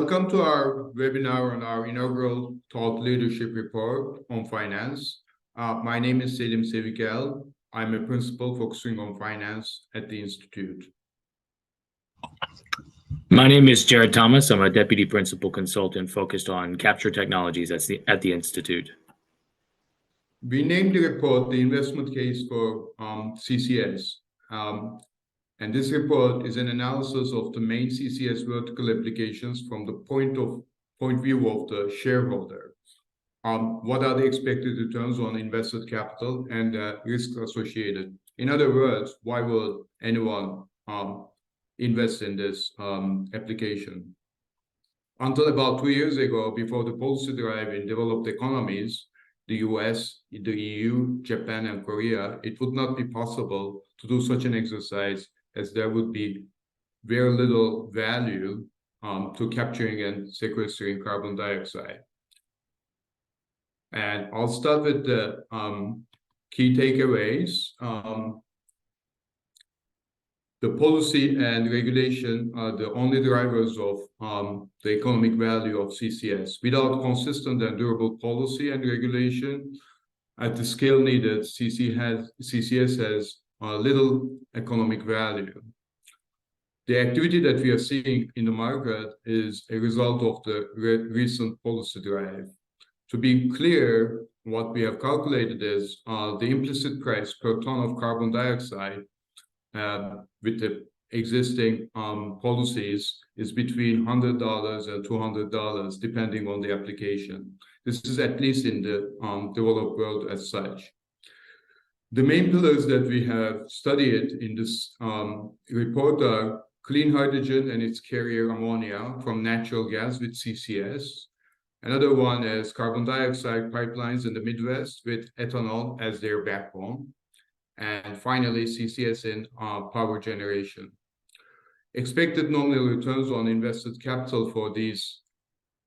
Welcome to our webinar on our inaugural Thought Leadership Report on Finance. My name is Selim Sevikel. I'm a principal focusing on finance at the Institute. My name is Jared Thomas. I'm a deputy principal consultant focused on capture technologies at the Institute. We named the report the investment case for CCS. And this report is an analysis of the main CCS vertical applications from the point of view of the shareholder. What are the expected returns on invested capital and risks associated? In other words, why will anyone invest in this application? Until about 2 years ago, before the policy drive in developed economies, the US, the EU, Japan, and Korea, it would not be possible to do such an exercise, as there would be very little value to capturing and sequestering carbon dioxide. And I'll start with the key takeaways. The policy and regulation are the only drivers of the economic value of CCS. Without consistent and durable policy and regulation at the scale needed, CCS has little economic value. The activity that we are seeing in the market is a result of the recent policy drive. To be clear, what we have calculated is the implicit price per ton of carbon dioxide with the existing policies is between $100 and $200, depending on the application. This is at least in the developed world as such. The main pillars that we have studied in this report are clean hydrogen and its carrier ammonia from natural gas with CCS. Another one is carbon dioxide pipelines in the Midwest with ethanol as their backbone. And finally, CCS in power generation. Expected nominal returns on invested capital for these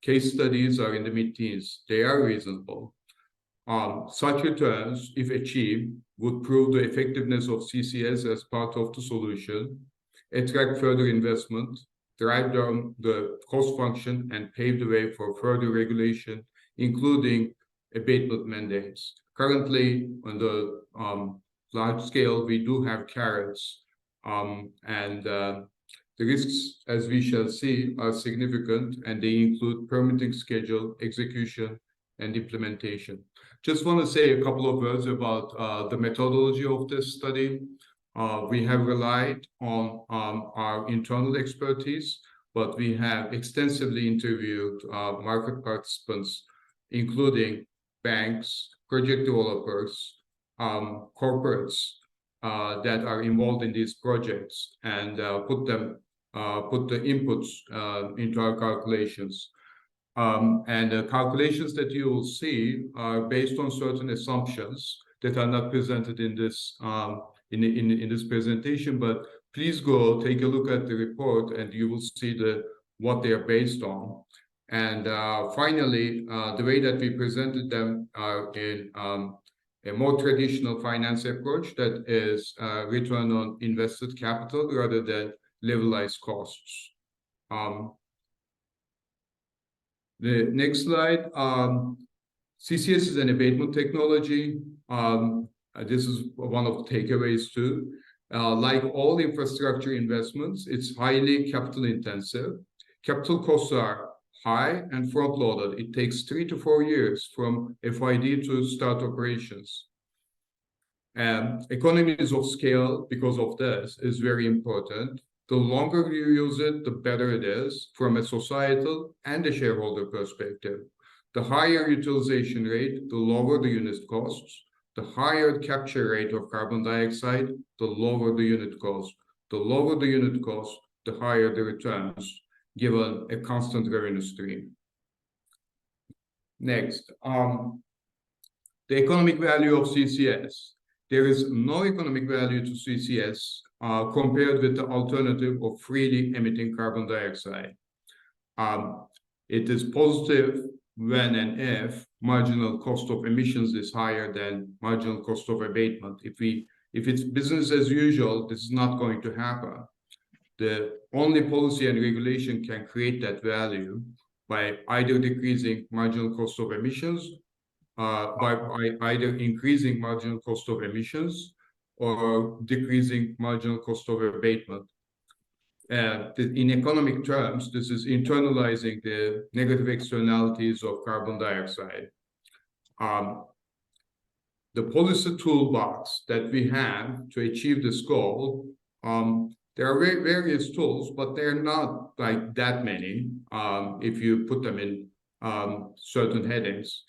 case studies are in the mid-teens. They are reasonable. Such returns, if achieved, would prove the effectiveness of CCS as part of the solution, attract further investment, drive down the cost function, and pave the way for further regulation, including abatement mandates. Currently, on the large scale, we do have carrots, and the risks, as we shall see, are significant, and they include permitting schedule, execution, and implementation. Just want to say a couple of words about the methodology of this study. We have relied on our internal expertise, but we have extensively interviewed market participants, including banks, project developers, corporates that are involved in these projects, and put the inputs into our calculations. And the calculations that you will see are based on certain assumptions that are not presented in this in this presentation. But please go take a look at the report, and you will see what they are based on. And finally, the way that we presented them are in a more traditional finance approach that is return on invested capital rather than levelized costs. The next slide. CCS is an abatement technology. This is one of the takeaways too. Like all infrastructure investments, it's highly capital intensive. Capital costs are high and front-loaded. It takes 3 to 4 years from FID to start operations. Economies of scale, because of this, is very important. The longer you use it, the better it is from a societal and a shareholder perspective. The higher utilization rate, the lower the unit costs. The higher capture rate of carbon dioxide, the lower the unit cost. The lower the unit cost, the higher the returns, given a constant revenue stream. Next, the economic value of CCS. There is no economic value to CCS compared with the alternative of freely emitting carbon dioxide. It is positive when and if marginal cost of emissions is higher than marginal cost of abatement. If it's business as usual, this is not going to happen. the only policy and regulation can create that value by either decreasing marginal cost of emissions, by either increasing marginal cost of emissions or decreasing marginal cost of abatement. In economic terms, this is internalizing the negative externalities of carbon dioxide. The policy toolbox that we have to achieve this goal, there are various tools, but they're not like that many if you put them in certain headings.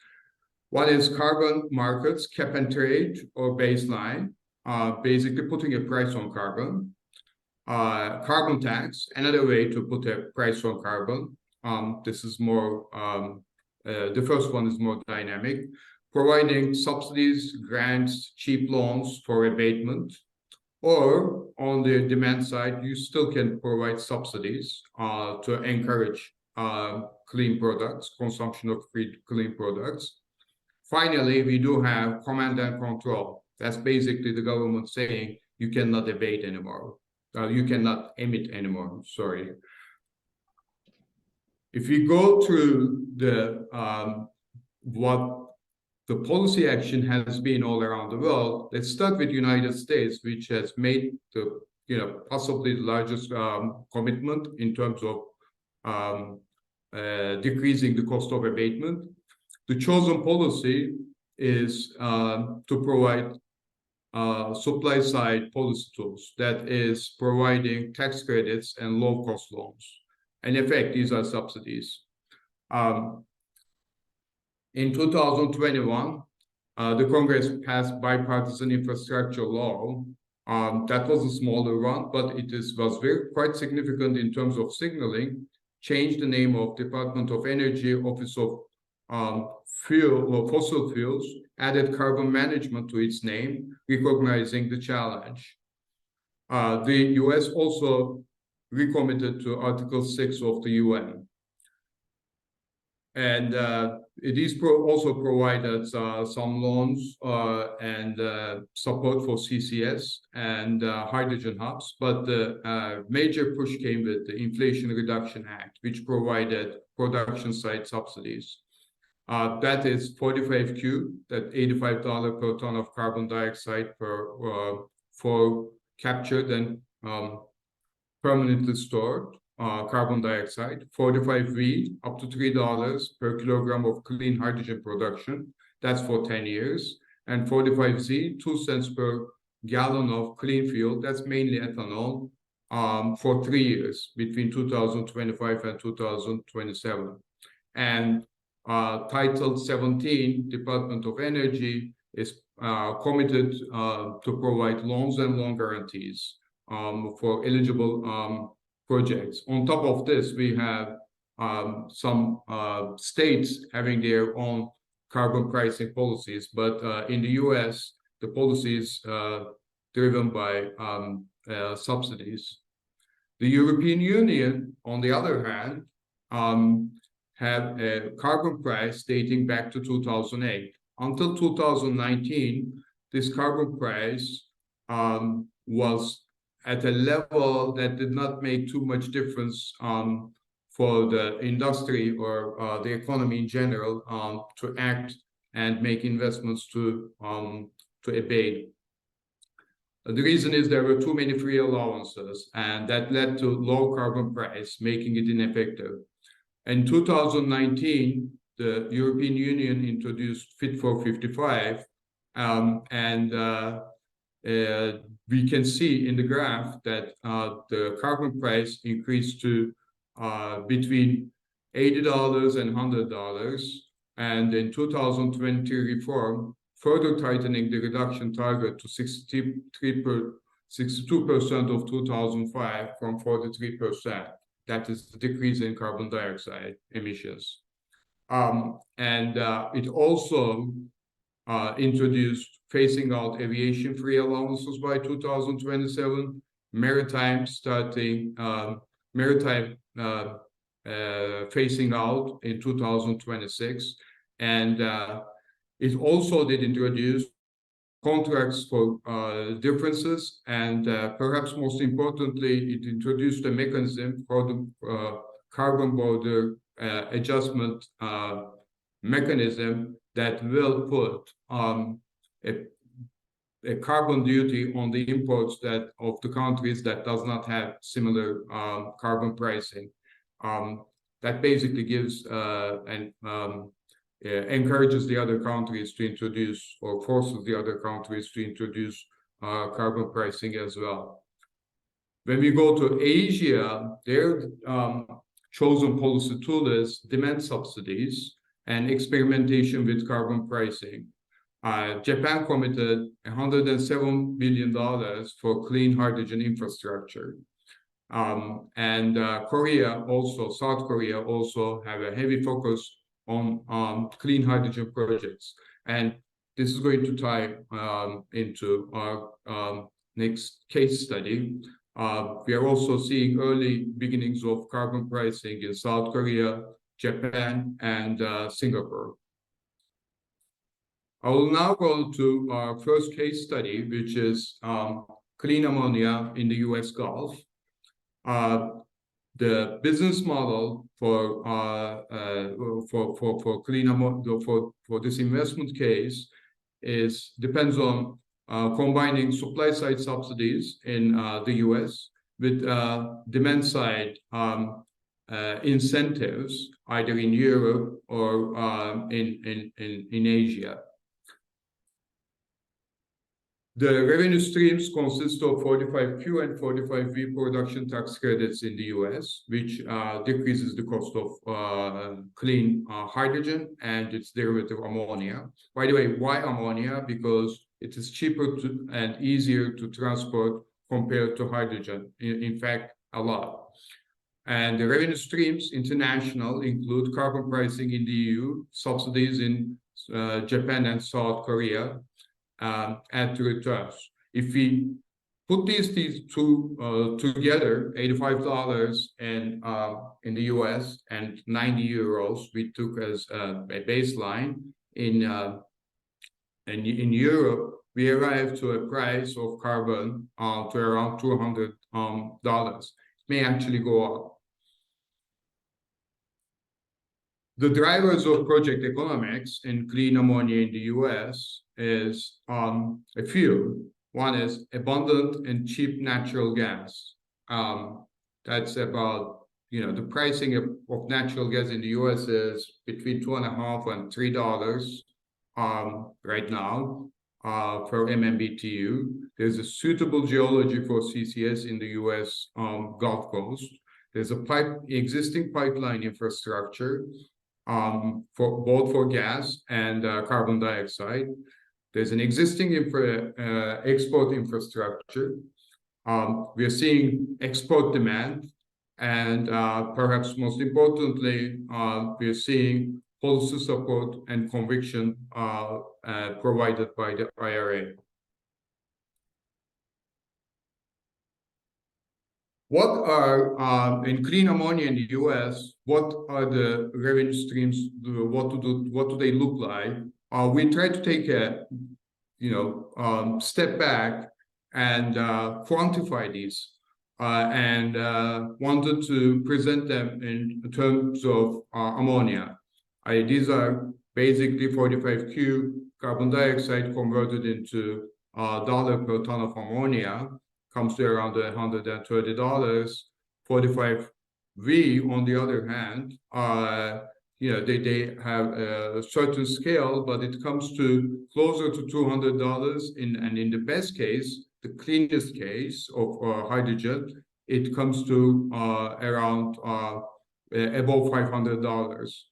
One is carbon markets, cap and trade or baseline, basically putting a price on carbon. Carbon tax, another way to put a price on carbon. This is more, the first one is more dynamic. Providing subsidies, grants, cheap loans for abatement. Or on the demand side, you still can provide subsidies to encourage clean products, consumption of clean products. Finally, we do have command and control. That's basically the government saying you cannot abate anymore. You cannot emit anymore, sorry. If we go through the what the policy action has been all around the world, let's start with the United States, which has made the possibly the largest commitment in terms of decreasing the cost of abatement. The chosen policy is to provide supply side policy tools, that is providing tax credits and low cost loans. In effect, these are subsidies. In 2021, the Congress passed bipartisan infrastructure law. That was a smaller one, but it was quite significant in terms of signaling. Changed the name of Department of Energy, Office of Fossil Fuels, added carbon management to its name, recognizing the challenge. The US also recommitted to Article 6 of the UN. And it also provided some loans and support for CCS and hydrogen hubs. But the major push came with the Inflation Reduction Act, which provided production side subsidies. That is 45Q, that $85 per ton of carbon dioxide for captured and permanently stored carbon dioxide. 45V, up to $3 per kilogram of clean hydrogen production. That's for 10 years. And 45Z, 2 cents per gallon of clean fuel. That's mainly ethanol for 3 years, between 2025 and 2027. And Title 17, Department of Energy, is committed to provide loans and loan guarantees for eligible projects. On top of this, we have some states having their own carbon pricing policies, but in the US, the policy is driven by subsidies. The European Union, on the other hand, have a carbon price dating back to 2008. Until 2019, this carbon price was at a level that did not make too much difference for the industry or the economy in general to act and make investments to abate. The reason is there were too many free allowances, and that led to low carbon price, making it ineffective. In 2019, the European Union introduced Fit for 55, and we can see in the graph that the carbon price increased to between $80 and $100. And in 2020 reform, further tightening the reduction target to 62% of 2005 from 43%. That is the decrease in carbon dioxide emissions. It also introduced phasing out aviation free allowances by 2027, maritime phasing out in 2026, and it also did introduce contracts for differences, and perhaps most importantly, it introduced a mechanism for the carbon border adjustment mechanism that will put a carbon duty on the imports that of the countries that does not have similar carbon pricing. That basically gives and encourages the other countries to introduce, or forces the other countries to introduce carbon pricing as well. When we go to Asia, their chosen policy tool is demand subsidies and experimentation with carbon pricing. Japan committed $107 billion for clean hydrogen infrastructure. And Korea also, South Korea also have a heavy focus on clean hydrogen projects. And this is going to tie into our next case study. We are also seeing early beginnings of carbon pricing in South Korea, Japan, and Singapore. I will now go to our first case study, which is clean ammonia in the US Gulf. The business model for clean ammonia for this investment case depends on combining supply side subsidies in the US with demand side incentives, either in Europe or in Asia. The revenue streams consist of 45Q and 45V production tax credits in the US, which decreases the cost of clean hydrogen and its derivative ammonia. By the way, why ammonia? Because it is cheaper and easier to transport compared to hydrogen, in fact, a lot. And the revenue streams international include carbon pricing in the EU, subsidies in Japan and South Korea, and returns. If we put these two together, $85 in the US and 90 euros we took as a baseline in Europe, we arrive to a price of carbon to around $200. It may actually go up. The drivers of project economics in clean ammonia in the US is a few. One is abundant and cheap natural gas. That's about, the pricing of natural gas in the US is between $2.5 and $3 right now per MMBTU. There's a suitable geology for CCS in the US Gulf Coast. There's existing pipeline infrastructure for both gas and carbon dioxide. There's an existing export infrastructure. We are seeing export demand, and perhaps most importantly, we are seeing policy support and conviction provided by the IRA. What are in clean ammonia in the US? What are the revenue streams? What do they look like? We try to take a step back and quantify these, and wanted to present them in terms of ammonia. These are basically 45Q carbon dioxide converted into dollar per ton of ammonia. Comes to around $130. 45V, on the other hand, they have a certain scale, but it comes to closer to $200. And in the best case, the cleanest case of hydrogen, it comes to around above $500.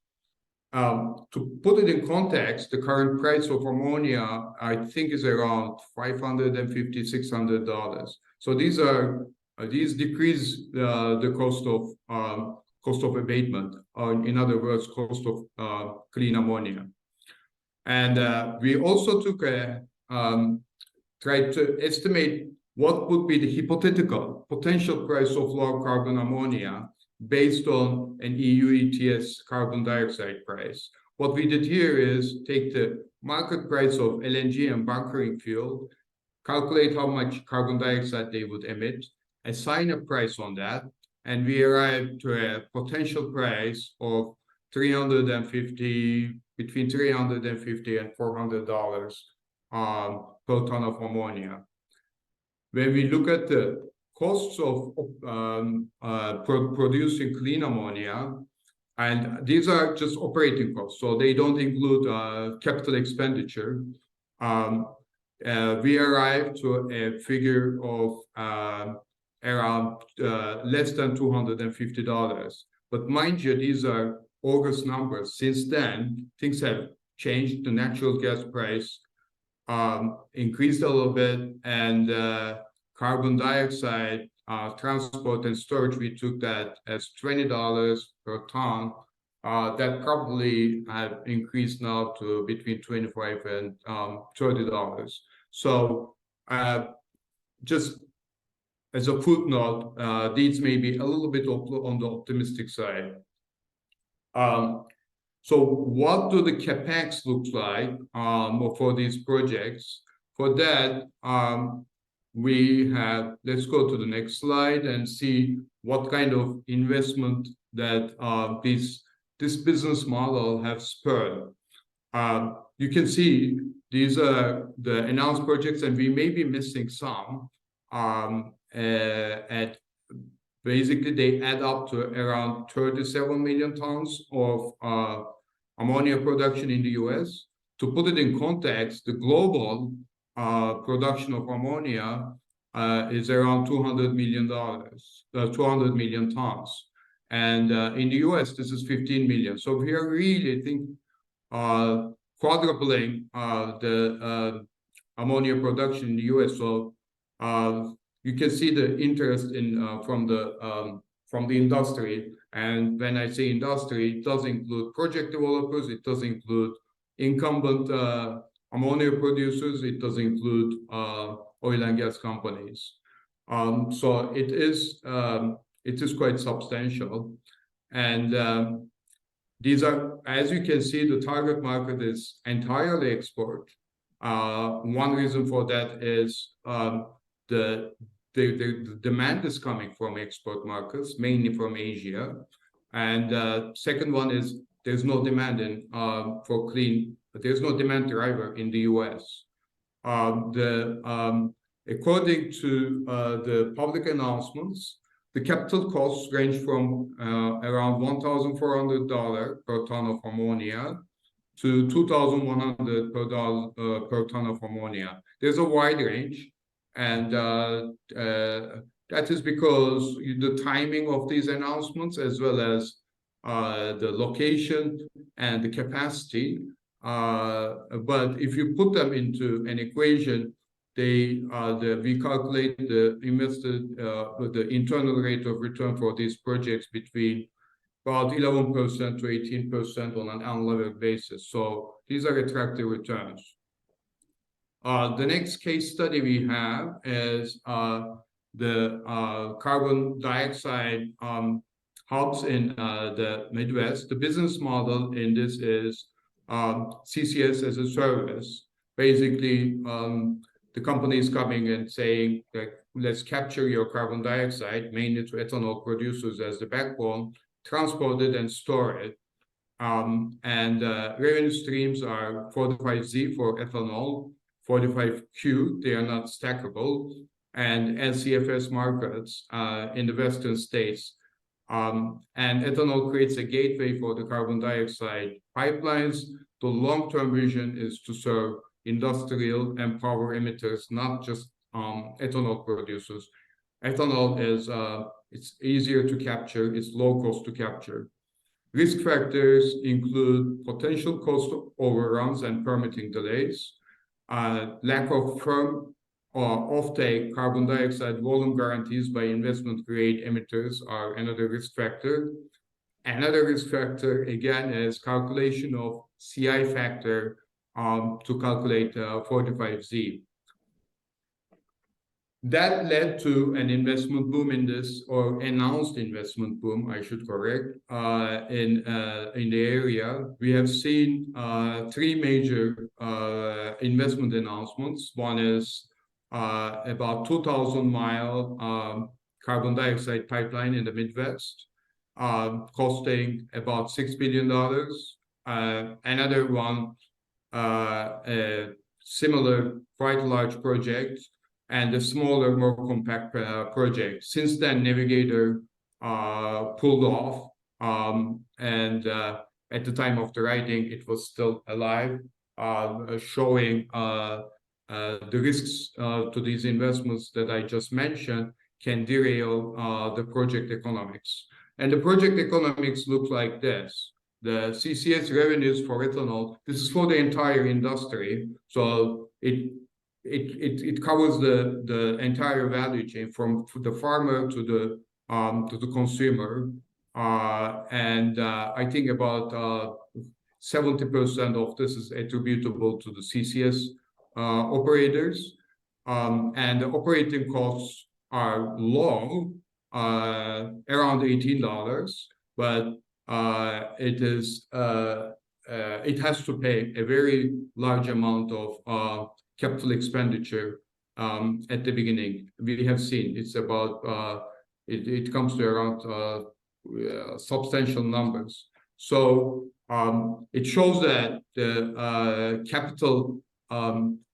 To put it in context, the current price of ammonia, I think, is around $550, $600. So these decrease the cost of abatement, or in other words, cost of clean ammonia. And we also tried to estimate what would be the hypothetical potential price of low carbon ammonia based on an EU ETS carbon dioxide price. what we did here is take the market price of LNG and bunkering fuel, calculate how much carbon dioxide they would emit, assign a price on that, and we arrived to a potential price of between $350 and $400 per ton of ammonia. When we look at the costs of producing clean ammonia, and these are just operating costs, so they don't include capital expenditure. We arrived to a figure of around less than $250. But mind you, these are August numbers. Since then, things have changed. The natural gas price increased a little bit, and carbon dioxide transport and storage, we took that as $20 per ton. That probably have increased now to between $25 and $30. So just as a footnote, these may be a little bit on the optimistic side. So what do the capex look like for these projects? For that, we have, let's go to the next slide and see what kind of investment that this business model has spurred. You can see these are the announced projects, and we may be missing some. At basically, they add up to around 37 million tons of ammonia production in the US. To put it in context, the global production of ammonia is around $200 million, 200 million tons. And in the US, this is 15 million. So we are really, I think, quadrupling the ammonia production in the US. So you can see the interest in from the industry. And when I say industry, it does include project developers, it does include incumbent ammonia producers, it does include oil and gas companies. So it is quite substantial. And these are, as you can see, the target market is entirely export. One reason for that is the demand is coming from export markets, mainly from Asia. And second one is there's no demand for clean. There's no demand driver in the US. According to the public announcements, the capital costs range from around $1,400 per ton of ammonia to $2,100 per ton of ammonia. There's a wide range, and that is because the timing of these announcements, as well as the location and the capacity. But if you put them into an equation, we calculate the internal rate of return for these projects between about 11% to 18% on an unlevered basis. So these are attractive returns. The next case study we have is the carbon dioxide hubs in the Midwest. The business model in this is CCS as a service. Basically, the company is coming and saying that let's capture your carbon dioxide, mainly to ethanol producers as the backbone, transport it and store it. Revenue streams are 45Z for ethanol, 45Q, they are not stackable, and LCFS markets in the Western states. And ethanol creates a gateway for the carbon dioxide pipelines. The long-term vision is to serve industrial and power emitters, not just ethanol producers. Ethanol is it's easier to capture, it's low cost to capture. Risk factors include potential cost overruns and permitting delays, lack of firm offtake carbon dioxide volume guarantees by investment-grade emitters are another risk factor. Another risk factor, again, is calculation of CI factor to calculate 45Z. That led to an investment boom in this, or announced investment boom, I should correct, in the area. We have seen three major investment announcements. One is about 2,000-mile carbon dioxide pipeline in the Midwest, costing about $6 billion. Another one, a similar, quite large project, and a smaller, more compact project. Since then, Navigator pulled off, and at the time of the writing, it was still alive, showing the risks to these investments that I just mentioned can derail the project economics. And the project economics look like this. The CCS revenues for ethanol, this is for the entire industry, so it covers the entire value chain from the farmer to the consumer, and I think about 70% of this is attributable to the CCS operators, and the operating costs are low, around $18, but it has to pay a very large amount of capital expenditure at the beginning. We have seen it's about it comes to around substantial numbers. So it shows that the capital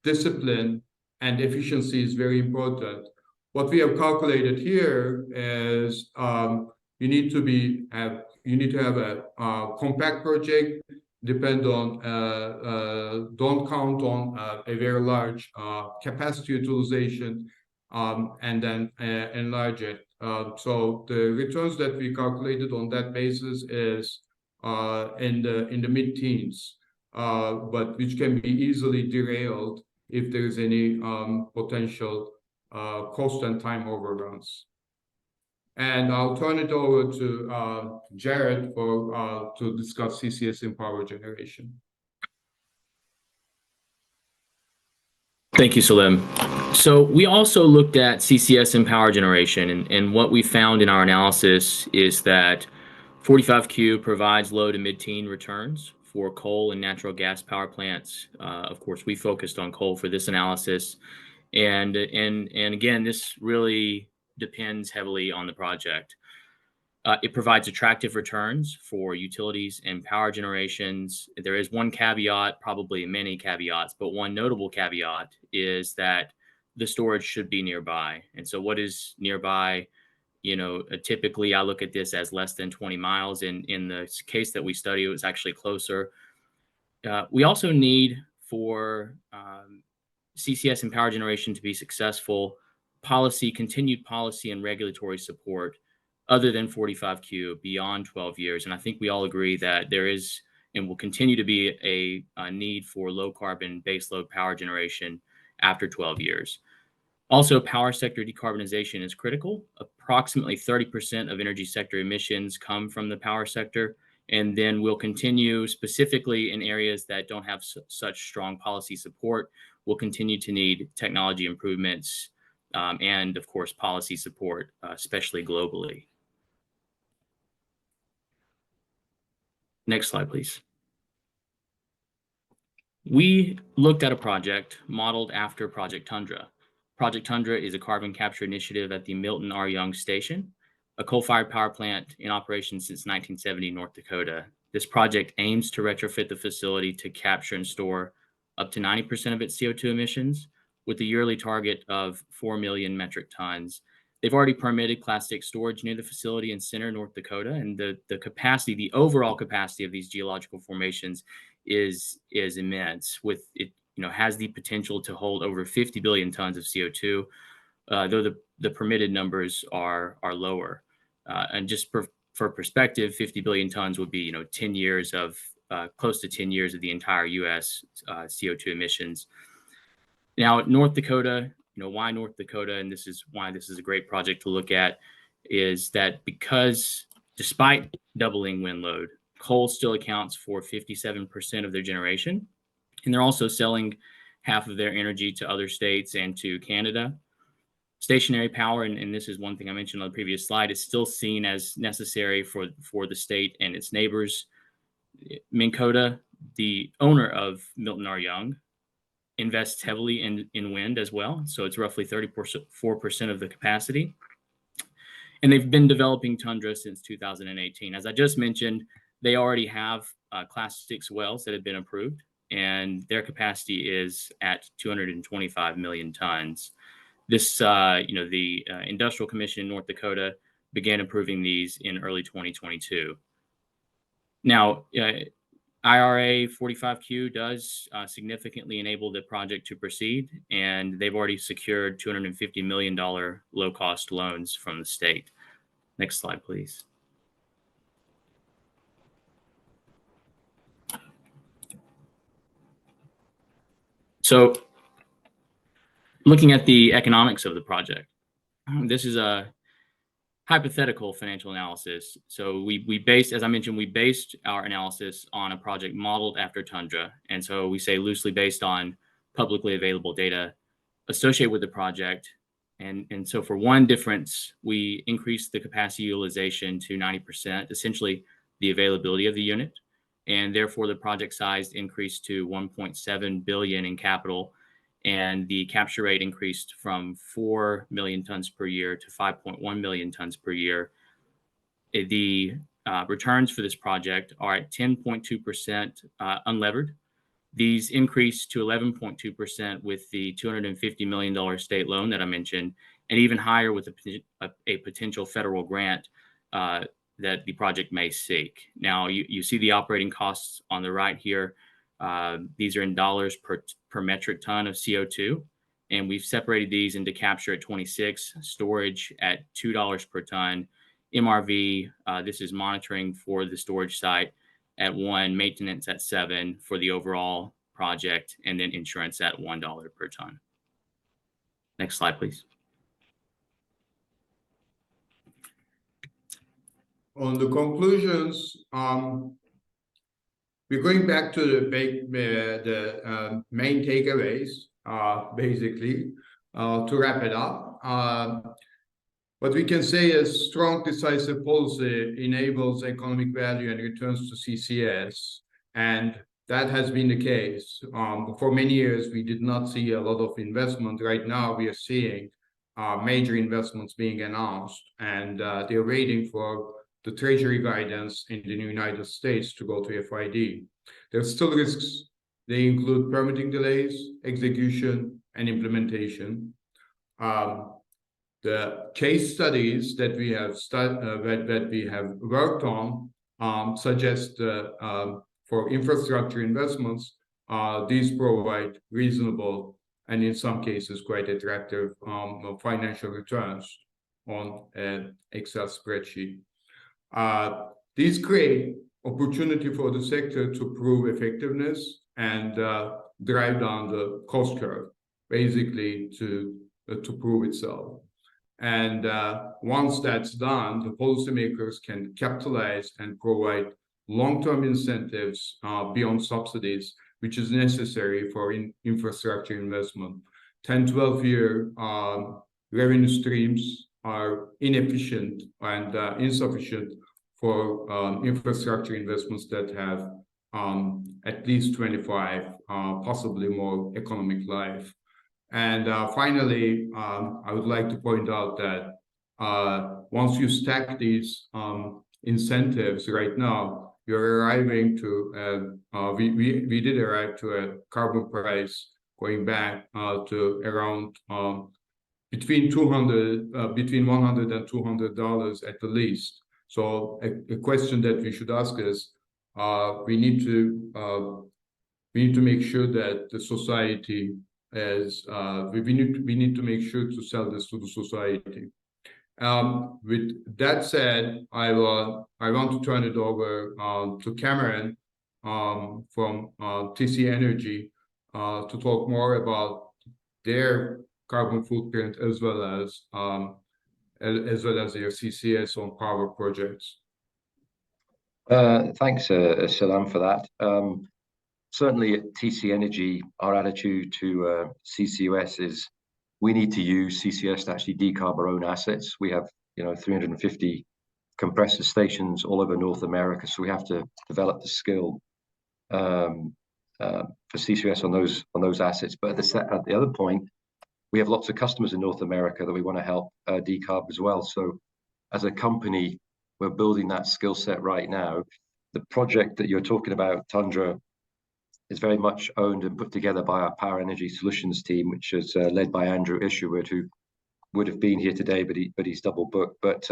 discipline and efficiency is very important. What we have calculated here is you need to have a compact project. Don't count on a very large capacity utilization, and then enlarge it. So the returns that we calculated on that basis is in the mid-teens, but which can be easily derailed if there is any potential cost and time overruns. And I'll turn it over to Jared to discuss CCS in power generation. Thank you, Salim. So we also looked at CCS in power generation, and what we found in our analysis is that 45Q provides low to mid-teen returns for coal and natural gas power plants. Of course, we focused on coal for this analysis, and again, this really depends heavily on the project. It provides attractive returns for utilities and power generations. There is one caveat, probably many caveats, but one notable caveat is that the storage should be nearby. And so what is nearby? You know, typically I look at this as less than 20 miles. In the case that we study, it was actually closer. We also need for CCS and power generation to be successful, continued policy and regulatory support other than 45Q beyond 12 years. And I think we all agree that there is and will continue to be a need for low carbon baseload power generation after 12 years. Also, power sector decarbonization is critical. Approximately 30% of energy sector emissions come from the power sector. And then we'll continue specifically in areas that don't have such strong policy support. We'll continue to need technology improvements and, of course, policy support, especially globally. Next slide, please. We looked at a project modeled after Project Tundra. Project Tundra is a carbon capture initiative at the Milton R. Young Station, a coal-fired power plant in operation since 1970 in North Dakota. This project aims to retrofit the facility to capture and store up to 90% of its CO2 emissions with a yearly target of 4 million metric tons. They've already permitted Class 6 storage near the facility in Center, North Dakota, and the overall capacity of these geological formations is immense. With it, has the potential to hold over 50 billion tons of CO2, though the permitted numbers are lower. And just for perspective, 50 billion tons would be 10 years of close to 10 years of the entire U.S. CO2 emissions. Now, North Dakota. Why North Dakota, and this is why this is a great project to look at, is that because despite doubling wind load, coal still accounts for 57% of their generation, and they're also selling half of their energy to other states and to Canada. Stationary power, and this is one thing I mentioned on the previous slide, is still seen as necessary for the state and its neighbors. Minn Kota, the owner of Milton R. Young, invests heavily in wind as well. So it's roughly 34% of the capacity. And they've been developing Tundra since 2018. As I just mentioned, they already have Class 6 wells that have been approved, and their capacity is at 225 million tons. This, the Industrial Commission in North Dakota began approving these in early 2022. Now, IRA 45Q does significantly enable the project to proceed, and they've already secured $250 million low-cost loans from the state. Next slide, please. So, looking at the economics of the project, this is a hypothetical financial analysis. So we based, as I mentioned, we based our analysis on a project modeled after Tundra. And so we say loosely based on publicly available data associated with the project. And so for one difference, we increased the capacity utilization to 90%, essentially the availability of the unit. And therefore the project size increased to 1.7 billion in capital, and the capture rate increased from 4 million tons per year to 5.1 million tons per year. The returns for this project are at 10.2% unlevered. These increased to 11.2% with the $250 million state loan that I mentioned, and even higher with a potential federal grant that the project may seek. Now, you see the operating costs on the right here. These are in dollars per metric ton of CO2, and we've separated these into capture at 26, storage at $2 per ton, MRV, this is monitoring for the storage site, at 1, maintenance at 7 for the overall project, and then insurance at $1 per ton. Next slide, please. On the conclusions, we're going back to the main takeaways, basically, to wrap it up. What we can say is strong, decisive policy enables economic value and returns to CCS, and that has been the case. For many years, we did not see a lot of investment. Right now, we are seeing major investments being announced, and they're waiting for the Treasury guidance in the United States to go to FID. There's still risks. They include permitting delays, execution, and implementation. The case studies that we have worked on suggest for infrastructure investments, these provide reasonable and in some cases quite attractive financial returns on an Excel spreadsheet. These create opportunity for the sector to prove effectiveness and drive down the cost curve, basically to prove itself. And once that's done, the policymakers can capitalize and provide long-term incentives beyond subsidies, which is necessary for infrastructure investment. 10, 12-year revenue streams are inefficient and insufficient for infrastructure investments that have at least 25, possibly more economic life. And finally, I would like to point out that once you stack these incentives right now, you're arriving to, we did arrive to a carbon price going back to around between $100 and $200 at the least. So a question that we should ask is, we need to make sure that the society is, we need to make sure to sell this to the society. With that said, I want to turn it over to Cameron from TC Energy to talk more about their carbon footprint as well as their CCS on power projects. Thanks, Salam, for that. Certainly at TC Energy, our attitude to CCUS is we need to use CCS to actually decarb our own assets. We have, 350 compressor stations all over North America, so we have to develop the skill for CCS on those assets. But at the other point, we have lots of customers in North America that we want to help decarb as well. So as a company, we're building that skill set right now. The project that you're talking about, Tundra, is very much owned and put together by our Power Energy Solutions team, which is led by Andrew Isherwood, who would have been here today, but he's double booked. But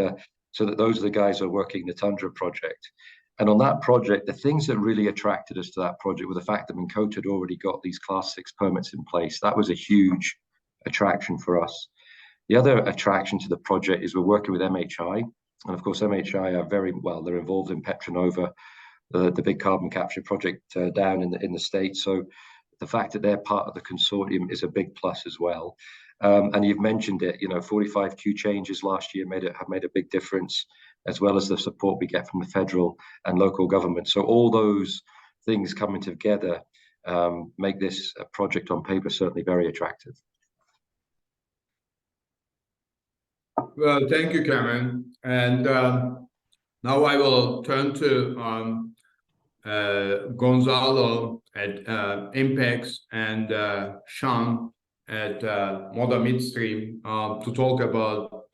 so that those are the guys who are working the Tundra project. And on that project, the things that really attracted us to that project were the fact that Minn Kota had already got these Class 6 permits in place. That was a huge attraction for us. The other attraction to the project is we're working with MHI. And of course, MHI are they're involved in Petronova, the big carbon capture project down in the States. So the fact that they're part of the consortium is a big plus as well. And you've mentioned it, 45Q changes last year have made a big difference, as well as the support we get from the federal and local government. So all those things coming together make this project on paper certainly very attractive. Well, thank you, Cameron. And now I will turn to Gonzalo at Impex and Sean at Moda Midstream to talk about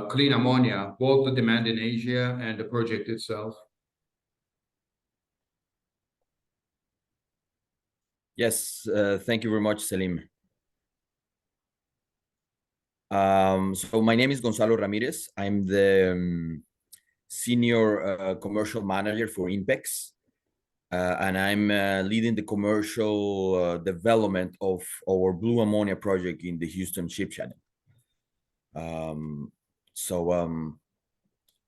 clean ammonia, both the demand in Asia and the project itself. Yes, thank you very much, Selim. So my name is Gonzalo Ramirez. I'm the senior commercial manager for Impex, and I'm leading the commercial development of our blue ammonia project in the Houston Ship Channel.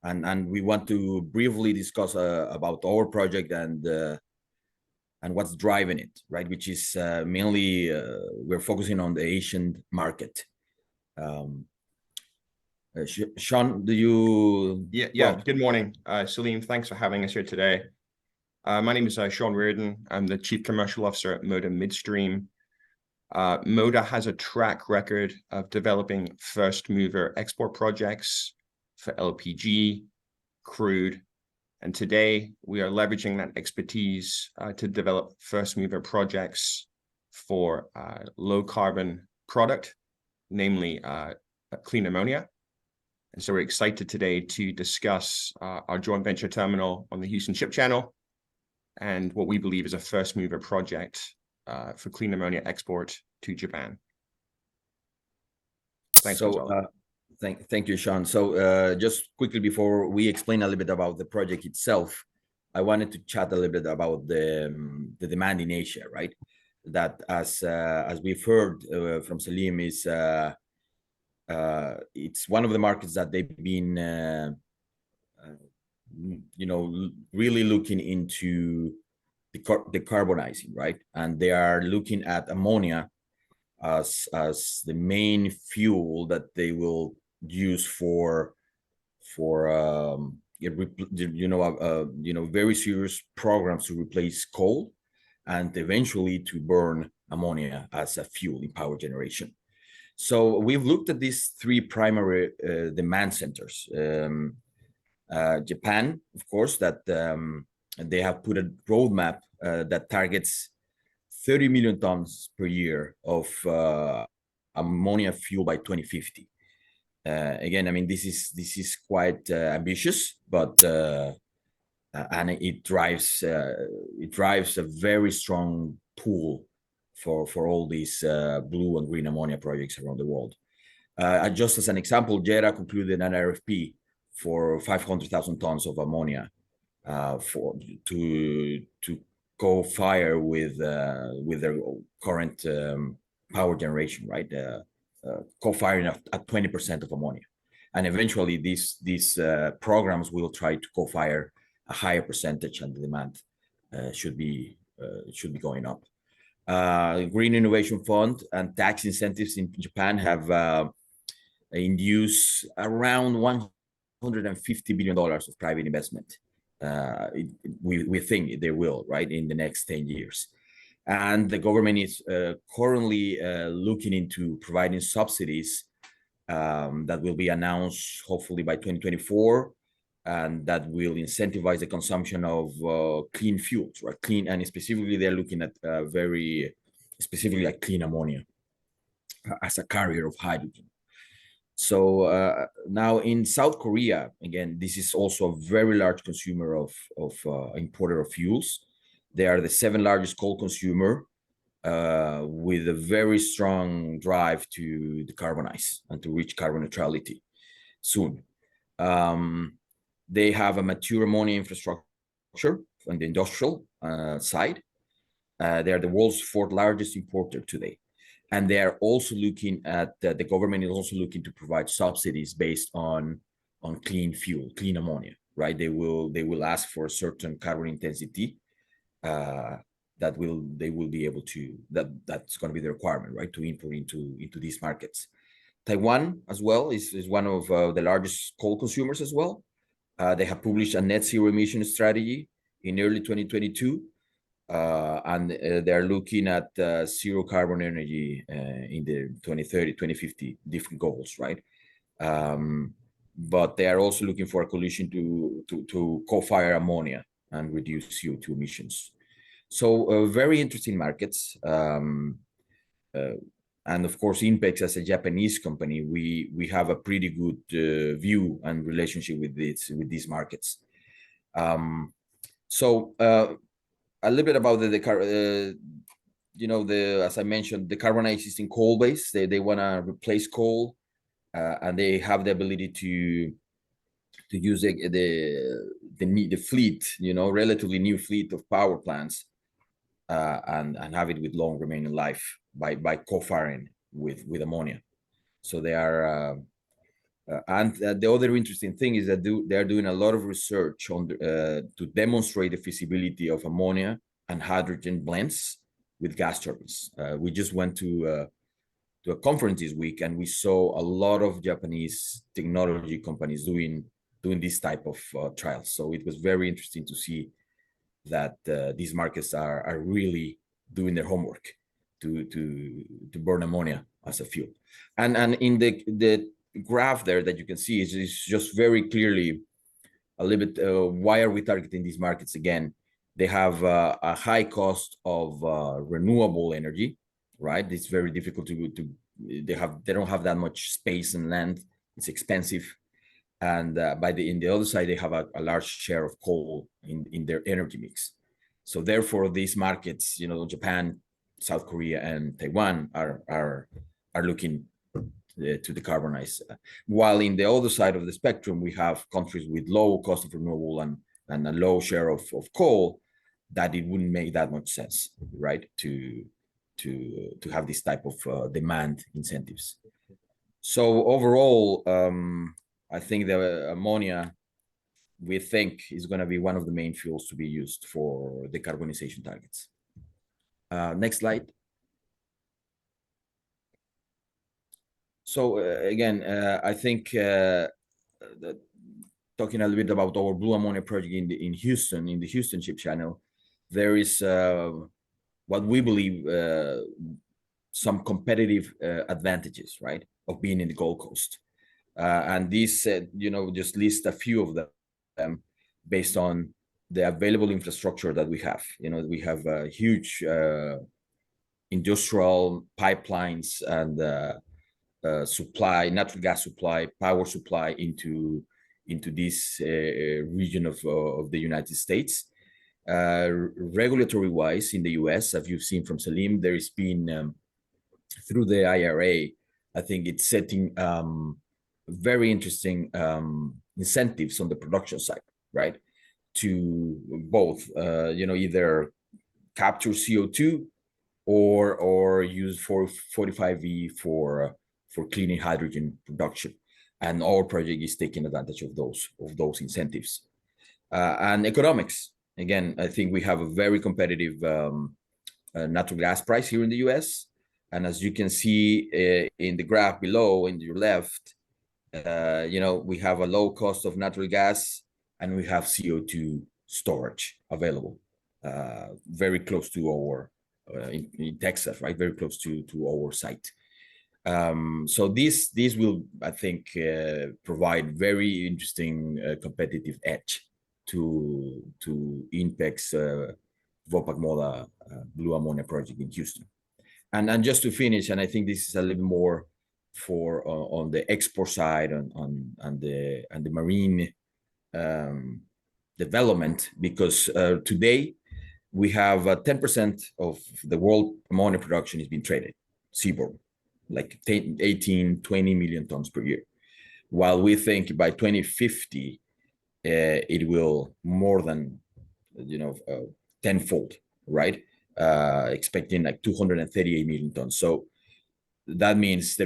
And we want to briefly discuss about our project and what's driving it, right? Which is mainly we're focusing on the Asian market. Sean, do you? Yeah. Well, good morning, Salim. Thanks for having us here today. My name is Sean Reardon. I'm the Chief Commercial Officer at Moda Midstream. Moda has a track record of developing first mover export projects for LPG, crude, and today we are leveraging that expertise to develop first mover projects for low carbon product, namely clean ammonia. And so we're excited today to discuss our joint venture terminal on the Houston Ship Channel and what we believe is a first mover project for clean ammonia export to Japan. Thanks, Gonzalo. Thank you, Sean. So just quickly before we explain a little bit about the project itself, I wanted to chat a little bit about the demand in Asia, right? That as we've heard from Salim is it's one of the markets that they've been really looking into decarbonizing, right? And they are looking at ammonia as the main fuel that they will use for very serious programs to replace coal and eventually to burn ammonia as a fuel in power generation. So we've looked at these three primary demand centers. Japan, of course, that they have put a roadmap that targets 30 million tons per year of ammonia fuel by 2050. Again, I mean, this is quite ambitious, but and it drives a very strong pull for all these blue and green ammonia projects around the world. Just as an example, JERA concluded an RFP for 500,000 tons of ammonia to co-fire with their current power generation, right? Co-firing at 20% of ammonia, and eventually these programs will try to co-fire a higher percentage, and the demand should be going up. Green Innovation Fund and tax incentives in Japan have induced around $150 billion of private investment. We think they will, right, in the next 10 years. And the government is currently looking into providing subsidies that will be announced hopefully by 2024, and that will incentivize the consumption of clean fuels, right? Clean, and specifically they're looking at very specifically at clean ammonia as a carrier of hydrogen. So now in South Korea, again, this is also a very large consumer of importer of fuels. They are the 7th largest coal consumer, with a very strong drive to decarbonize and to reach carbon neutrality soon. They have a mature ammonia infrastructure on the industrial side. They are the world's 4th largest importer today. And they are also looking at, the government is also looking to provide subsidies based on clean fuel, clean ammonia, right? They will ask for a certain carbon intensity that they will be able to, that's going to be the requirement, right, to import into these markets. Taiwan as well is one of the largest coal consumers as well. They have published a net zero emission strategy in early 2022, and they're looking at zero carbon energy in the 2030, 2050 different goals, right? But they are also looking for a coalition to co-fire ammonia and reduce CO2 emissions. So very interesting markets. And of course, Inpex, as a Japanese company, we have a pretty good view and relationship with these markets. So a little bit about as I mentioned, the decarbonize existing coal base. They want to replace coal, and they have the ability to use the fleet, relatively new fleet of power plants, and have it with long remaining life by co-firing with ammonia. So they are, and the other interesting thing is that they are doing a lot of research on to demonstrate the feasibility of ammonia and hydrogen blends with gas turbines. We just went to a conference this week, and we saw a lot of Japanese technology companies doing this type of trials. So it was very interesting to see that these markets are really doing their homework to burn ammonia as a fuel. And in the graph there that you can see is just very clearly a little bit why are we targeting these markets again? They have a high cost of renewable energy, right? It's very difficult they don't have that much space and land. It's expensive. And in the other side, they have a large share of coal in their energy mix. So therefore, these markets, Japan, South Korea, and Taiwan are looking to decarbonize. While in the other side of the spectrum, we have countries with low cost of renewable and a low share of coal, that it wouldn't make that much sense, right, to have this type of demand incentives. So overall, I think the ammonia, we think, is going to be one of the main fuels to be used for decarbonization targets. Next slide. So again, I think talking a little bit about our blue ammonia project in Houston, in the Houston Ship Channel, there is what we believe some competitive advantages, right, of being in the Gold Coast. And these, just list a few of them based on the available infrastructure that we have. We have huge industrial pipelines and supply, natural gas supply, power supply into this region of the United States. Regulatory-wise, in the US, as you've seen from Salim, there has been, through the IRA, I think it's setting very interesting incentives on the production side, right? To both, either capture CO2 or use 45V for cleaning hydrogen production. And our project is taking advantage of those incentives. And economics. Again, I think we have a very competitive natural gas price here in the US. And as you can see in the graph below, in your left, we have a low cost of natural gas, and we have CO2 storage available, very close to in Texas, right, very close to our site. So this will, I think, provide very interesting competitive edge to INPEX's Vopak Moda blue ammonia project in Houston. And just to finish, and I think this is a little more for on the export side on the marine development, because today we have 10% of the world ammonia production is being traded seaborne, like 18, 20 million tons per year. While we think by 2050, it will more than, tenfold, right? Expecting like 238 million tons. So that means we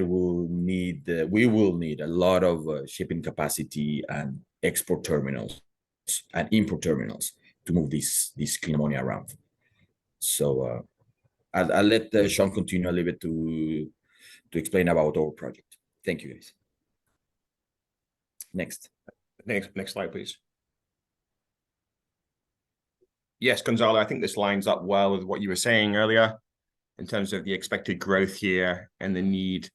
will need a lot of shipping capacity and export terminals and import terminals to move this clean ammonia around. So I'll let Sean continue a little bit to explain about our project. Thank you, guys. Next Slide, please. Yes, Gonzalo, I think this lines up well with what you were saying earlier in terms of the expected growth here and the need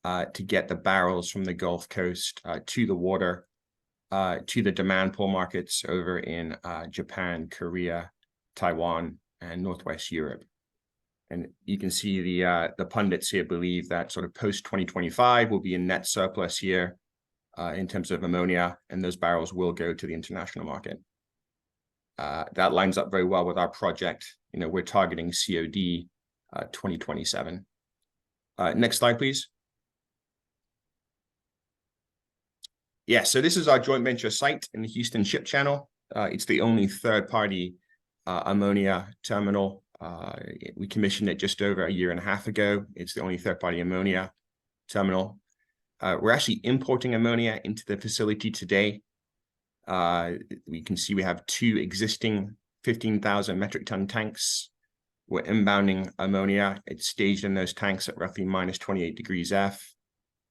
to get the barrels from the Gulf Coast to the water, to the demand pool markets over in Japan, Korea, Taiwan, and Northwest Europe. And you can see the pundits here believe that sort of post-2025 will be a net surplus year in terms of ammonia, and those barrels will go to the international market. That lines up very well with our project. We're targeting COD 2027. Next slide, please. Yeah, so this is our joint venture site in the Houston Ship Channel. It's the only third-party ammonia terminal. We commissioned it just over a year and a half ago. It's the only third-party ammonia terminal. We're actually importing ammonia into the facility today. We can see we have 2 existing 15,000 metric ton tanks. We're inbounding ammonia. It's staged in those tanks at roughly minus 28 degrees F.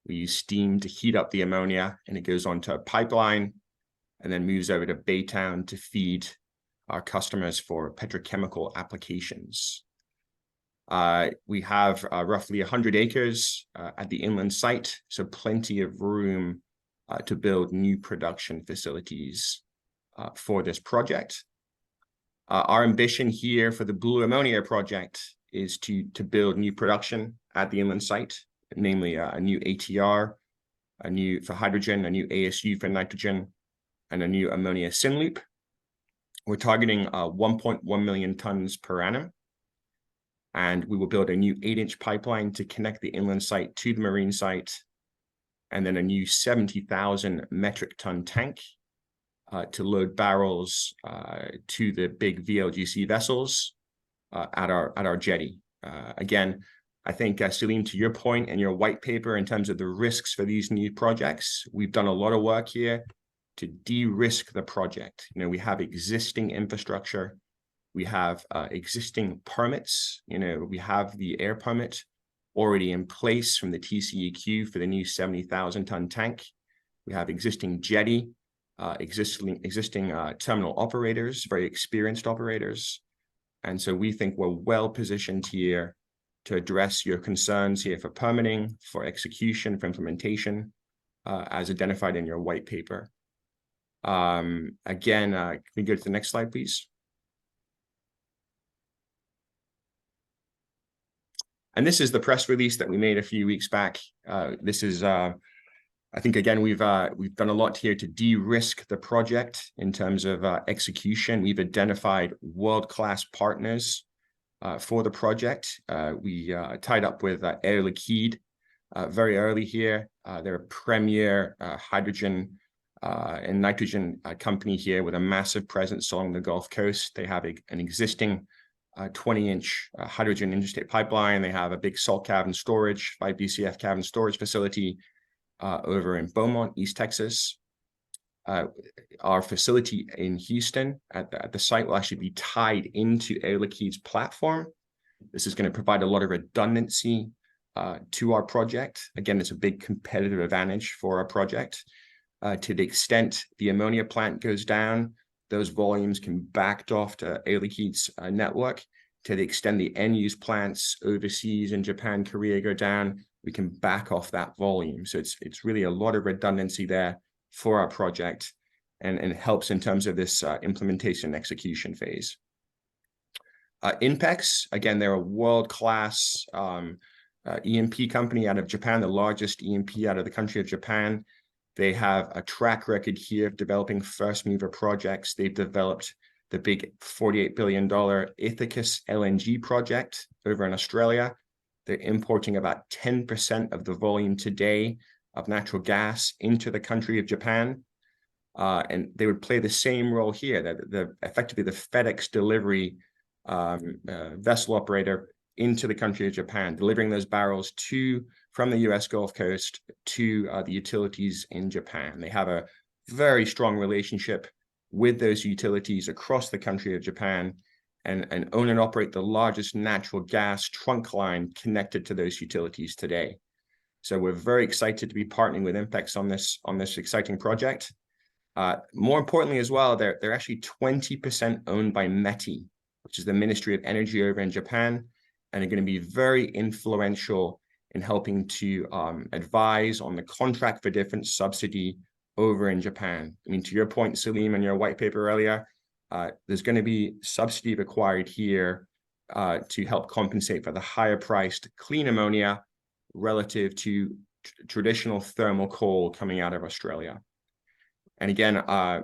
We use steam to heat up the ammonia, and it goes onto a pipeline and then moves over to Baytown to feed our customers for petrochemical applications. We have roughly 100 acres at the inland site, so plenty of room to build new production facilities for this project. Our ambition here for the blue ammonia project is to build new production at the inland site, namely a new ATR, a new for hydrogen, a new ASU for nitrogen, and a new ammonia syn loop. We're targeting 1.1 million tons per annum. And we will build a new 8-inch pipeline to connect the inland site to the marine site, and then a new 70,000 metric ton tank to load barrels to the big VLGC vessels at our jetty. Again, I think, Salim, to your point and your white paper in terms of the risks for these new projects, we've done a lot of work here to de-risk the project. We have existing infrastructure. We have existing permits. We have the air permit already in place from the TCEQ for the new 70,000 ton tank. We have existing jetty, existing terminal operators, very experienced operators. And so we think we're well positioned here to address your concerns here for permitting, for execution, for implementation, as identified in your white paper. Again, can we go to the next slide, please? And this is the press release that we made a few weeks back. This is, I think, again, we've done a lot here to de-risk the project in terms of execution. We've identified world-class partners for the project. We tied up with Air Liquide very early here. They're a premier hydrogen and nitrogen company here with a massive presence along the Gulf Coast. They have an existing 20-inch hydrogen interstate pipeline. They have a big salt cavern storage, 5 BCF cavern storage facility over in Beaumont, East Texas. Our facility in Houston at the site will actually be tied into Air Liquide's platform. This is going to provide a lot of redundancy to our project. Again, it's a big competitive advantage for our project. To the extent the ammonia plant goes down, those volumes can be backed off to Air Liquide's network to the extent the end-use plants overseas in Japan, Korea go down, we can back off that volume. So it's really a lot of redundancy there for our project, and helps in terms of this implementation execution phase. Inpex, again, they're a world-class E&P company out of Japan, the largest E&P out of the country of Japan. They have a track record here of developing first mover projects. They've developed the big $48 billion Ithacus LNG project over in Australia. They're importing about 10% of the volume today of natural gas into the country of Japan. And they would play the same role here, that effectively the FedEx delivery vessel operator into the country of Japan, delivering those barrels from the US Gulf Coast to the utilities in Japan. They have a very strong relationship with those utilities across the country of Japan, and own and operate the largest natural gas trunk line connected to those utilities today. So we're very excited to be partnering with Inpex on this exciting project. More importantly as well, they're actually 20% owned by METI, which is the Ministry of Energy over in Japan, and are going to be very influential in helping to advise on the contract for difference subsidy over in Japan. I mean, to your point, Salim, in your white paper earlier, there's going to be subsidy required here to help compensate for the higher priced clean ammonia relative to traditional thermal coal coming out of Australia. And again,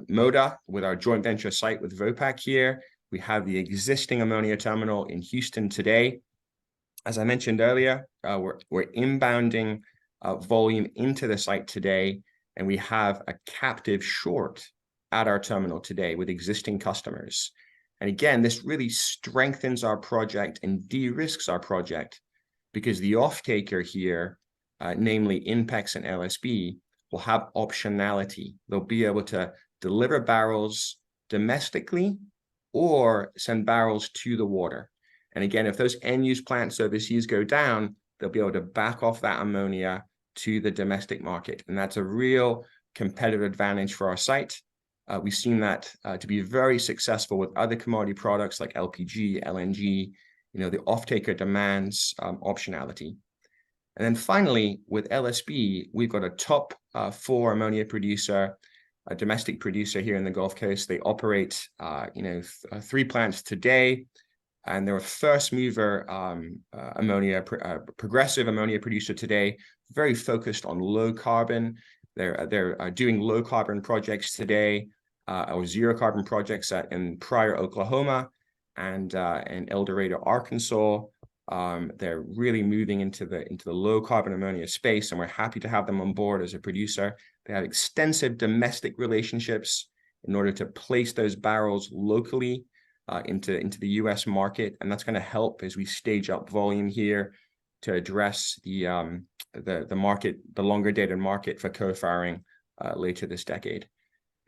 MODA, with our joint venture site with Vopak here, we have the existing ammonia terminal in Houston today. As I mentioned earlier, we're inbounding volume into the site today, and we have a captive short at our terminal today with existing customers. And again, this really strengthens our project and de-risks our project, because the off-taker here, namely Inpex and LSB, will have optionality. They'll be able to deliver barrels domestically or send barrels to the water. And again, if those end-use plants overseas go down, they'll be able to back off that ammonia to the domestic market. And that's a real competitive advantage for our site. We've seen that to be very successful with other commodity products like LPG, LNG. You know, the off-taker demands optionality. And then finally, with LSB, we've got a top 4 ammonia producer, a domestic producer here in the Gulf Coast. They operate, 3 plants today, and they're a first mover progressive ammonia producer today, very focused on low carbon. They're doing low carbon projects today, or zero carbon projects in Pryor, Oklahoma, and in El Dorado, Arkansas. They're really moving into the low carbon ammonia space, and we're happy to have them on board as a producer. They have extensive domestic relationships in order to place those barrels locally into the US market, and that's going to help as we stage up volume here to address the market, the longer dated market for co-firing later this decade.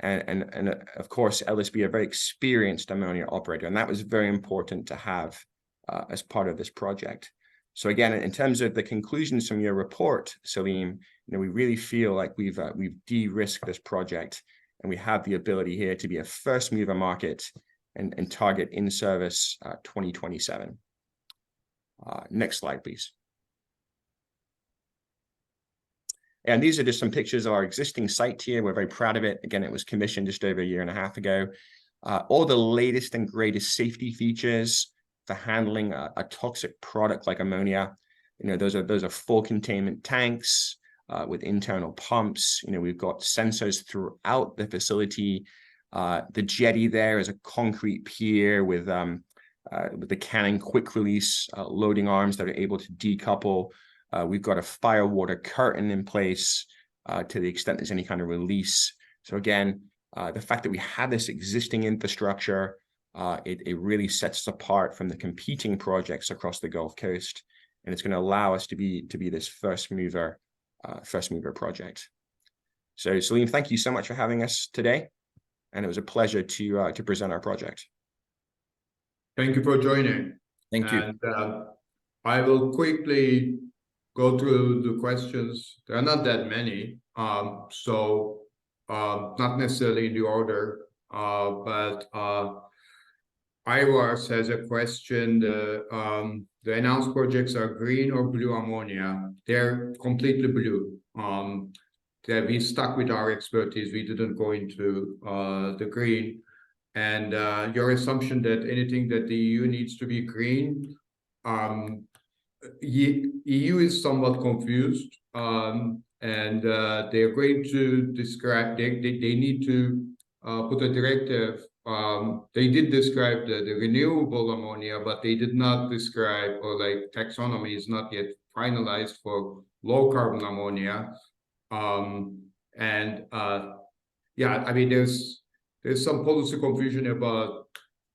And of course, LSB, a very experienced ammonia operator, and that was very important to have as part of this project. So again, in terms of the conclusions from your report, Salim, we really feel like we've de-risked this project, and we have the ability here to be a first mover market and target in service 2027. Next slide, please. And these are just some pictures of our existing site here. We're very proud of it. Again, it was commissioned just over a year and a half ago. All the latest and greatest safety features for handling a toxic product like ammonia. Those are full containment tanks with internal pumps. We've got sensors throughout the facility. The jetty there is a concrete pier with the Cannon quick release loading arms that are able to decouple. We've got a fire water curtain in place to the extent there's any kind of release. So again, the fact that we have this existing infrastructure, it really sets us apart from the competing projects across the Gulf Coast, and it's going to allow us to be this first mover project. So Salim, thank you so much for having us today, and it was a pleasure to present our project. Thank you for joining. Thank you. And I will quickly go through the questions. There are not that many, so not necessarily in the order, but Ivars has a question. The announced projects are green or blue ammonia. They're completely blue. That we stuck with our expertise. We didn't go into the green. And your assumption that anything that the EU needs to be green, EU is somewhat confused, and they're going to describe. They need to put a directive. They did describe the renewable ammonia, but they did not describe, or like taxonomy is not yet finalized for low carbon ammonia. Yeah, I mean, there's some policy confusion about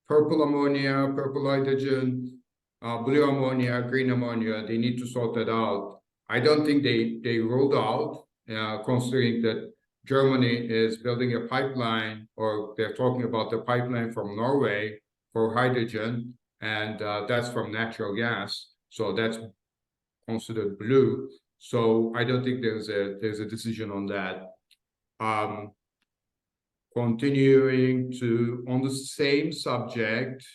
purple ammonia, purple hydrogen, blue ammonia, green ammonia. They need to sort that out. I don't think they rolled out, considering that Germany is building a pipeline, or they're talking about the pipeline from Norway for hydrogen, and that's from natural gas. So that's considered blue. So I don't think there's a decision on that. Continuing on the same subject,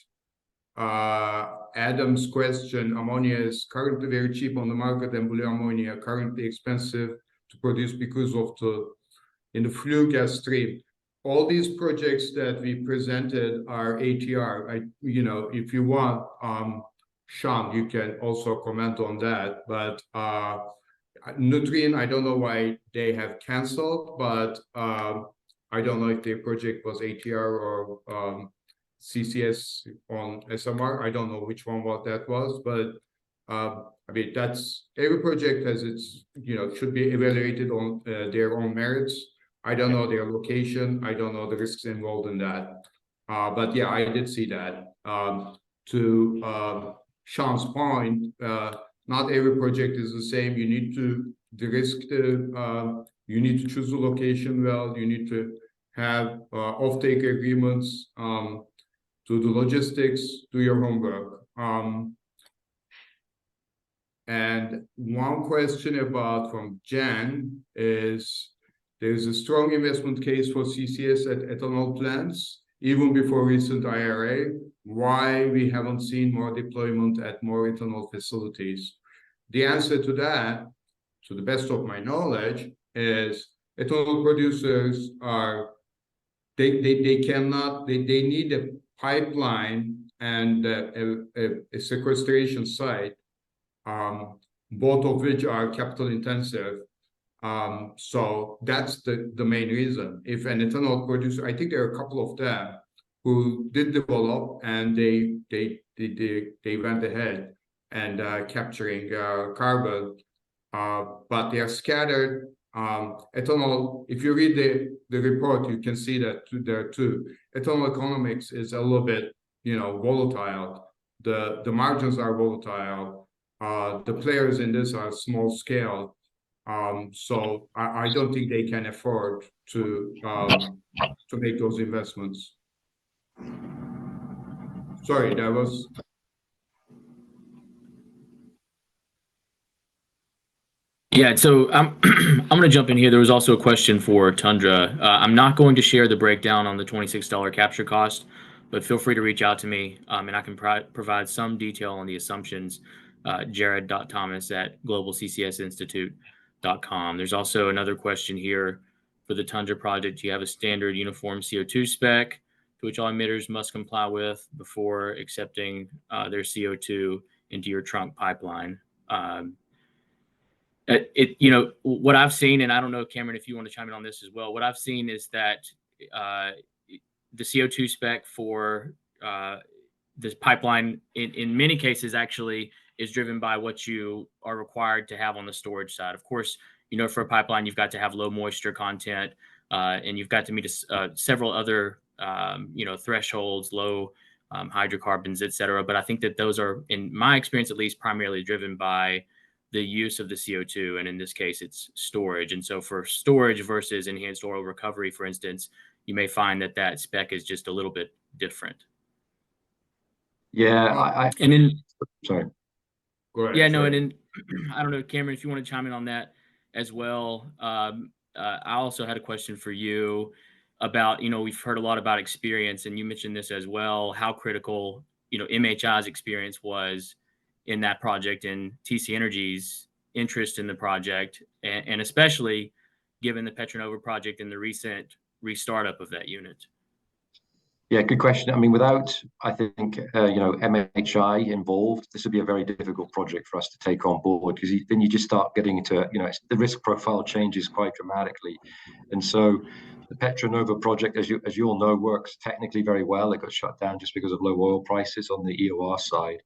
Adam's question: ammonia is currently very cheap on the market, and blue ammonia currently expensive to produce because of in the flue gas stream. All these projects that we presented are ATR. If you want, Sean, you can also comment on that. But Nutrien, I don't know why they have canceled, but I don't know if their project was ATR or CCS on SMR. I don't know which one that was, but I mean, that's every project has its, should be evaluated on their own merits. I don't know their location. I don't know the risks involved in that. But yeah, I did see that. To Sean's point, not every project is the same. You need to you need to choose the location well. You need to have offtake agreements, do the logistics, do your homework. And one question from Jan is, there's a strong investment case for CCS at ethanol plants, even before recent IRA. Why we haven't seen more deployment at more ethanol facilities? The answer to that, to the best of my knowledge, is ethanol producers they need a pipeline and a sequestration site, both of which are capital intensive. So that's the main reason. If an ethanol producer, I think there are a couple of them who did develop, and they went ahead and capturing carbon, but they are scattered. Ethanol, if you read the report, you can see that there too. Ethanol economics is a little bit, volatile. The margins are volatile. The players in this are small scale. So I don't think they can afford to make those investments. Sorry, that was. Yeah, so I'm going to jump in here. There was also a question for Tundra. I'm not going to share the breakdown on the $26 capture cost, but feel free to reach out to me, and I can provide some detail on the assumptions. jared.thomas@globalccsinstitute.com. There's also another question here for the Tundra project. Do you have a standard uniform CO2 spec to which all emitters must comply with before accepting their CO2 into your trunk pipeline? What I've seen, and I don't know, Cameron, if you want to chime in on this as well, what I've seen is that the CO2 spec for this pipeline in many cases actually is driven by what you are required to have on the storage side. Of course, for a pipeline, you've got to have low moisture content, and you've got to meet several other thresholds, low hydrocarbons, et cetera. But I think that those are, in my experience at least, primarily driven by the use of the CO2, and in this case, it's storage. And so for storage versus enhanced oil recovery, for instance, you may find that spec is just a little bit different. Yeah, sorry. Go ahead, yeah, no, sorry. and then I don't know, Cameron, if you want to chime in on that as well. I also had a question for you. about, we've heard a lot about experience, and you mentioned this as well, how critical, MHI's experience was in that project and TC Energy's interest in the project, and especially given the Petronova project and the recent restartup of that unit. Yeah, good question. I mean, without, I think, MHI involved, this would be a very difficult project for us to take on board, because then you just start getting into, the risk profile changes quite dramatically. And so the Petronova project, as you all know, works technically very well. It got shut down just because of low oil prices on the EOR side.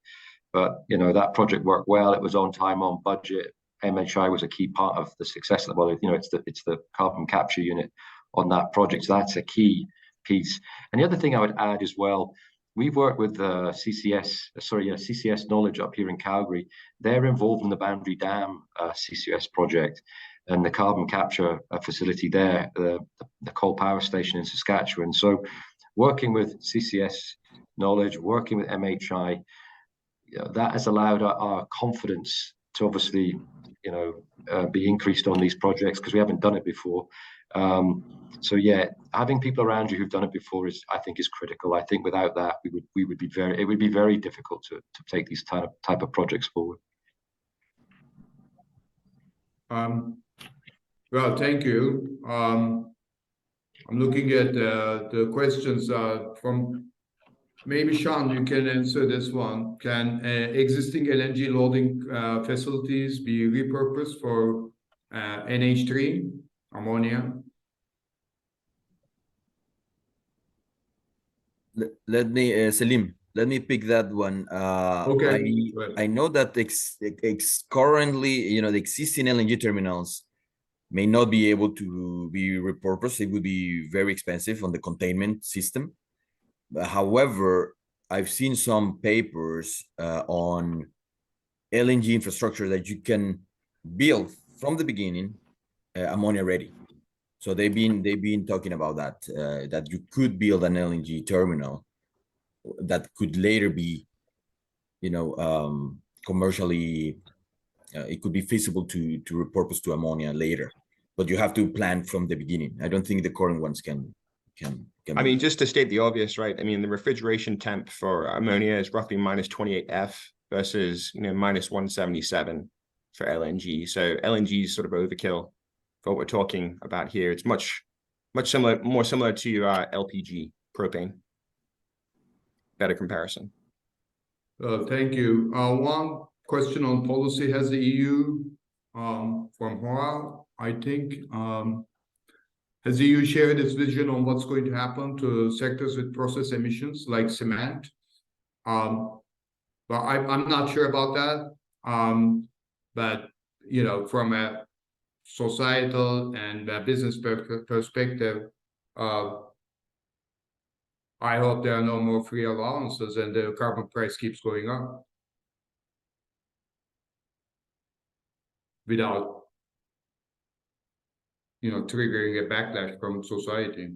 But, that project worked well. It was on time, on budget. MHI was a key part of the success of the, it's the carbon capture unit on that project. So that's a key piece. And the other thing I would add as well, we've worked with CCS Knowledge up here in Calgary. They're involved in the Boundary Dam CCS project and the carbon capture facility there, the coal power station in Saskatchewan. So working with CCS Knowledge, working with MHI, that has allowed our confidence to obviously, be increased on these projects, because we haven't done it before. So yeah, having people around you who've done it before I think is critical. I think without that, it would be very difficult to take these type of projects forward. Well, thank you. I'm looking at the questions from, maybe Sean, you can answer this one. Can existing LNG loading facilities be repurposed for NH3 ammonia? Let me, Selim, let me pick that one. Okay. I know that currently, the existing LNG terminals may not be able to be repurposed. It would be very expensive on the containment system. However, I've seen some papers on LNG infrastructure that you can build from the beginning ammonia ready. So they've been talking about that, that you could build an LNG terminal that could later be, commercially, it could be feasible to repurpose to ammonia later, but you have to plan from the beginning. I don't think the current ones can. I mean, just to state the obvious, right? I mean, the refrigeration temp for ammonia is roughly minus 28 F versus, minus 177 for LNG. So LNG is sort of overkill for what we're talking about here. It's much similar, more similar to LPG, propane. Better comparison. Thank you. One question on policy. Has the EU, from Hoa, I think, has the EU shared its vision on what's going to happen to sectors with process emissions like cement? But I'm not sure about that. But from a societal and business perspective, I hope there are no more free allowances and the carbon price keeps going up without, triggering a backlash from society.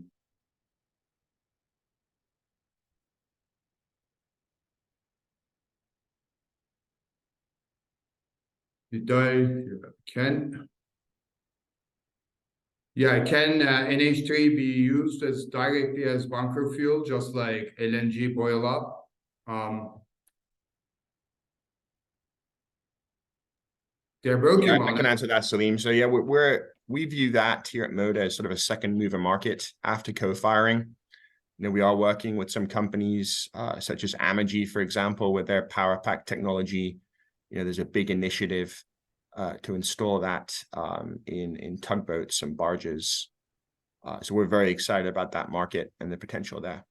Can NH3 be used as directly as bunker fuel, just like LNG boil up? They're working on I can answer that, Salim. So yeah, we view that here at Moda as sort of a second mover market after co-firing. We are working with some companies such as Amogy, for example, with their power pack technology. There's a big initiative to install that in tugboats and barges. So we're very excited about that market and the potential there.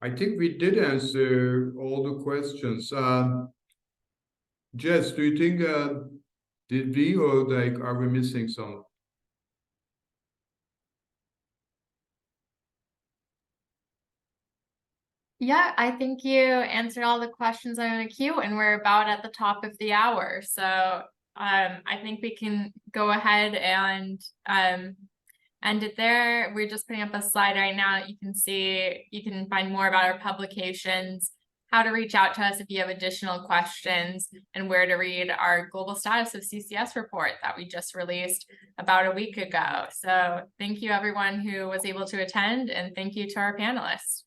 I think we did answer all the questions. Jess, do you think did we, or are we missing some? Yeah, I think you answered all the questions on the queue, and we're about at the top of the hour. So I think we can go ahead and end it there. We're just putting up a slide right now that you can see. You can find more about our publications how to reach out to us if you have additional questions, and where to read our global status of CCS report that we just released about a week ago. So thank you everyone who was able to attend, and thank you to our panelists.